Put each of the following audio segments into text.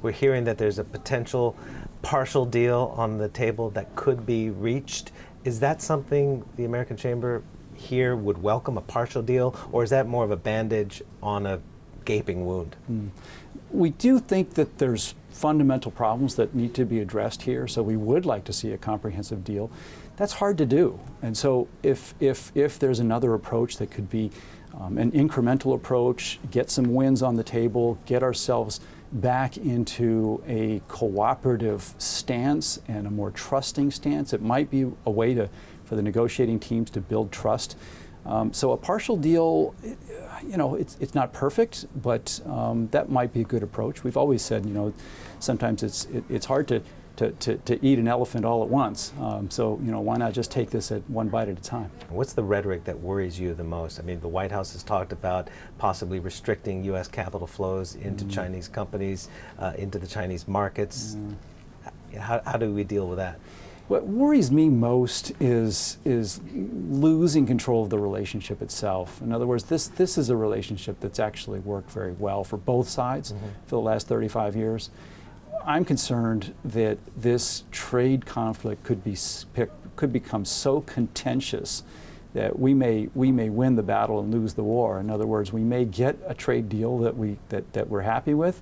We're hearing that there's a potential partial deal on the table that could be reached. Is that something the American Chamber here would welcome, a partial deal, or is that more of a bandage on a gaping wound? We do think that there's fundamental problems that need to be addressed here, so we would like to see a comprehensive deal. That's hard to do, and so if there's another approach that could be an incremental approach, get some wins on the table, get ourselves back into a cooperative stance and a more trusting stance, it might be a way for the negotiating teams to build trust. So a partial deal, it's not perfect, but that might be a good approach. We've always said, sometimes it's hard to eat an elephant all at once. So why not just take this at one bite at a time? What's the rhetoric that worries you the most? I mean, the White House has talked about possibly restricting U.S. capital flows into Chinese companies, into the Chinese markets. How do we deal with that? What worries me most is losing control of the relationship itself. In other words, this is a relationship that's actually worked very well for both sides for the last 35 years. I'm concerned that this trade conflict could become so contentious that we may win the battle and lose the war. In other words, we may get a trade deal that we're happy with,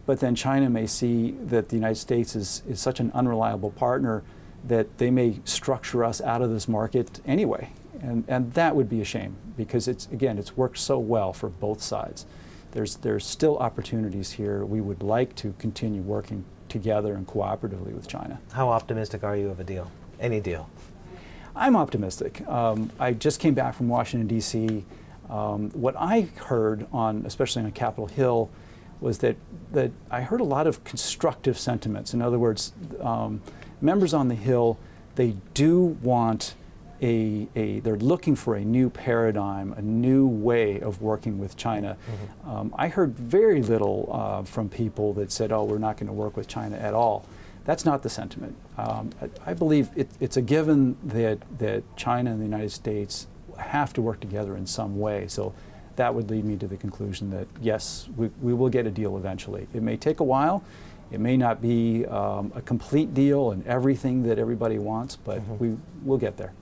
but then China may see that the United States is such an unreliable partner that they may structure us out of this market anyway. And that would be a shame, because it's worked so well for both sides. There's still opportunities here. We would like to continue working together and cooperatively with China. How optimistic are you of a deal? Any deal? I'm optimistic. I just came back from Washington, D.C. What I heard, especially on Capitol Hill, was that I heard a lot of constructive sentiments. In other words, members on the Hill, they do want they're looking for a new paradigm, a new way of working with China. I heard very little from people that said, oh, we're not going to work with China at all. That's not the sentiment. I believe it's a given that China and the United States have to work together in some way. So that would lead me to the conclusion that, yes, we will get a deal eventually. It may take a while. It may not be a complete deal and everything that everybody wants, but we will get there.